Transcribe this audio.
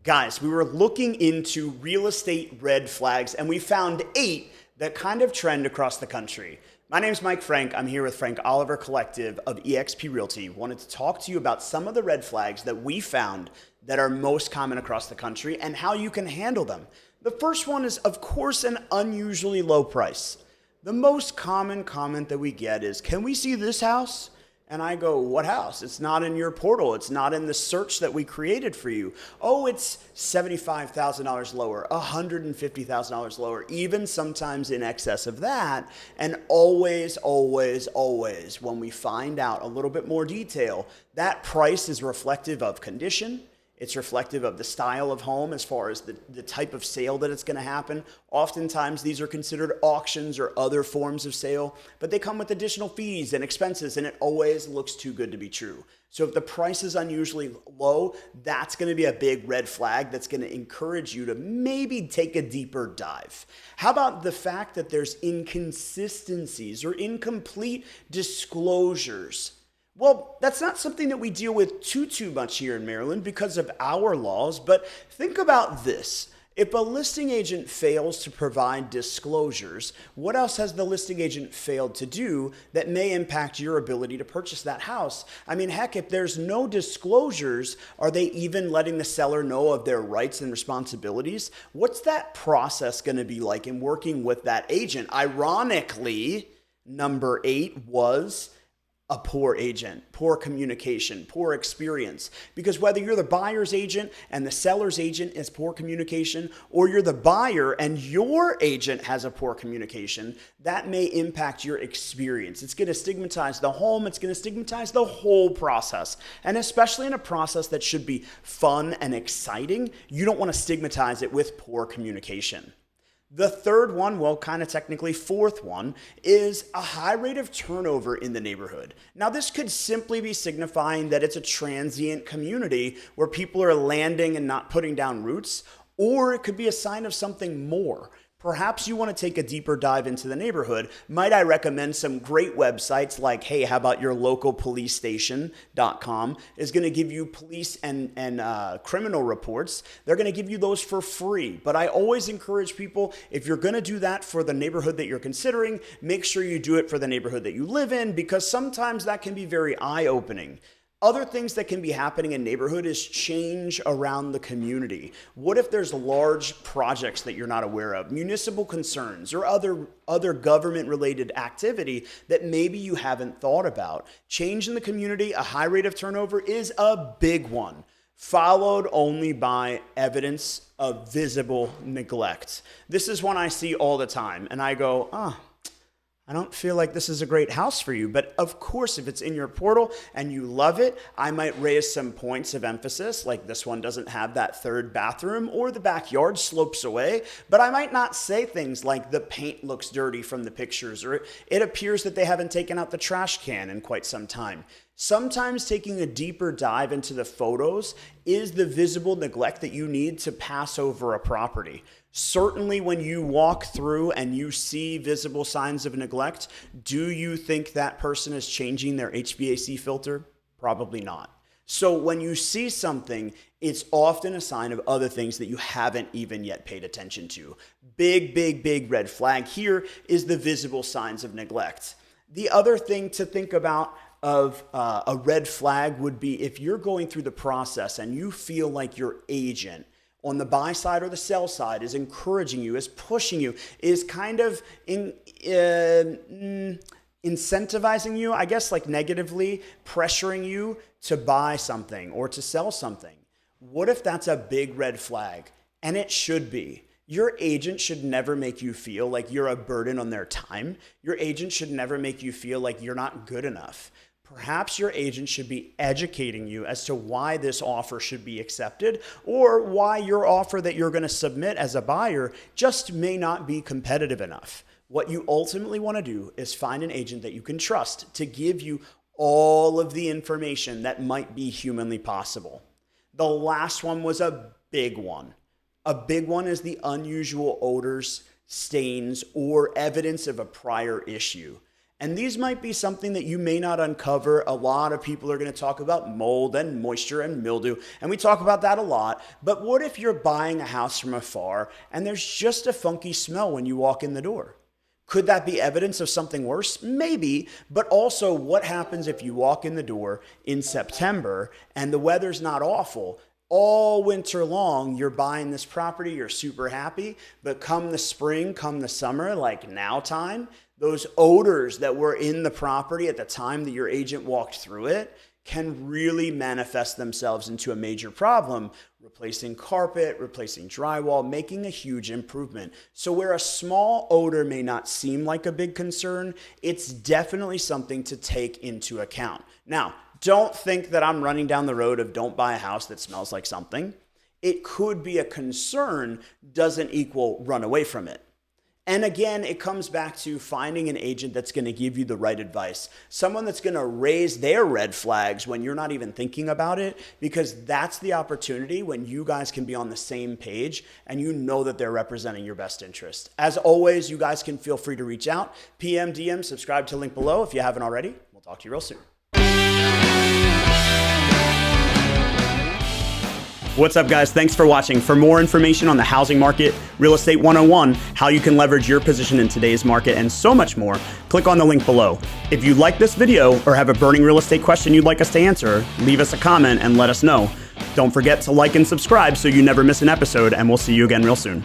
Guys, we were looking into real estate red flags and we found 8 that kind of trend across the country. My name is Mike Frank. I'm here with Frank Oliver Collective of eXp Realty. Wanted to talk to you about some of the red flags that we found that are most common across the country and how you can handle them. The first one is, of course, an unusually low price. The most common comment that we get is, can we see this house? And I go, what house? It's not in your portal. It's not in the search that we created for you. Oh, it's $75,000 lower, $150,000 lower, even sometimes in excess of that. And always, when we find out a little bit more detail, that price is reflective of condition. It's reflective of the style of home as far as the type of sale that it's going to happen. Oftentimes, these are considered auctions or other forms of sale, but they come with additional fees and expenses, and it always looks too good to be true. So if the price is unusually low, that's going to be a big red flag that's going to encourage you to maybe take a deeper dive. How about the fact that there's inconsistencies or incomplete disclosures? Well, that's not something that we deal with too much here in Maryland because of our laws, but think about this. If a listing agent fails to provide disclosures, what else has the listing agent failed to do that may impact your ability to purchase that house? I mean, heck, if there's no disclosures, are they even letting the seller know of their rights and responsibilities? What's that process going to be like in working with that agent? Ironically, number 8 was a poor agent, poor communication, poor experience. Because whether you're the buyer's agent and the seller's agent is poor communication, or you're the buyer and your agent has a poor communication, that may impact your experience. It's going to stigmatize the home. It's going to stigmatize the whole process. And especially in a process that should be fun and exciting, you don't want to stigmatize it with poor communication. The third one, well, kind of technically fourth one, is a high rate of turnover in the neighborhood. Now, this could simply be signifying that it's a transient community where people are landing and not putting down roots, or it could be a sign of something more. Perhaps you want to take a deeper dive into the neighborhood. Might I recommend some great websites like, hey, how about your local police station.com is going to give you police and criminal reports. They're going to give you those for free. But I always encourage people, if you're going to do that for the neighborhood that you're considering, make sure you do it for the neighborhood that you live in, because sometimes that can be very eye-opening. Other things that can be happening in neighborhood is change around the community. What if there's large projects that you're not aware of, municipal concerns, or other government-related activity that maybe you haven't thought about? Change in the community, a high rate of turnover is a big one, followed only by evidence of visible neglect. This is one I see all the time, and I go, I don't feel like this is a great house for you. But of course, if it's in your portal and you love it, I might raise some points of emphasis, like this one doesn't have that third bathroom or the backyard slopes away. But I might not say things like the paint looks dirty from the pictures, or it appears that they haven't taken out the trash can in quite some time. Sometimes taking a deeper dive into the photos is the visible neglect that you need to pass over a property. Certainly when you walk through and you see visible signs of neglect, do you think that person is changing their HVAC filter? Probably not. So when you see something, it's often a sign of other things that you haven't even yet paid attention to. Big red flag here is the visible signs of neglect. The other thing to think about of a red flag would be if you're going through the process and you feel like your agent on the buy side or the sell side is encouraging you, is pushing you, is kind of incentivizing you, I guess, like negatively pressuring you to buy something or to sell something. What if that's a big red flag? And it should be. Your agent should never make you feel like you're a burden on their time. Your agent should never make you feel like you're not good enough. Perhaps your agent should be educating you as to why this offer should be accepted, or why your offer that you're going to submit as a buyer just may not be competitive enough. What you ultimately want to do is find an agent that you can trust to give you all of the information that might be humanly possible. The last one was a big one. A big one is the unusual odors, stains, or evidence of a prior issue. And these might be something that you may not uncover. A lot of people are going to talk about mold and moisture and mildew, and we talk about that a lot. But what if you're buying a house from afar and there's just a funky smell when you walk in the door? Could that be evidence of something worse? Maybe, but also what happens if you walk in the door in September and the weather's not awful? All winter long, you're buying this property, you're super happy, but come the spring, come the summer, like now time, those odors that were in the property at the time that your agent walked through it can really manifest themselves into a major problem, replacing carpet, replacing drywall, making a huge improvement. So where a small odor may not seem like a big concern, it's definitely something to take into account. Now, don't think that I'm running down the road of don't buy a house that smells like something. It could be a concern, doesn't equal run away from it. And again, it comes back to finding an agent that's going to give you the right advice. Someone that's going to raise their red flags when you're not even thinking about it, because that's the opportunity when you guys can be on the same page and you know that they're representing your best interest. As always, you guys can feel free to reach out, PM, DM, subscribe to the link below if you haven't already. We'll talk to you real soon. What's up, guys? Thanks for watching. For more information on the housing market, Real Estate 101, how you can leverage your position in today's market, and so much more, click on the link below. If you like this video or have a burning real estate question you'd like us to answer, leave us a comment and let us know. Don't forget to like and subscribe so you never miss an episode, and we'll see you again real soon.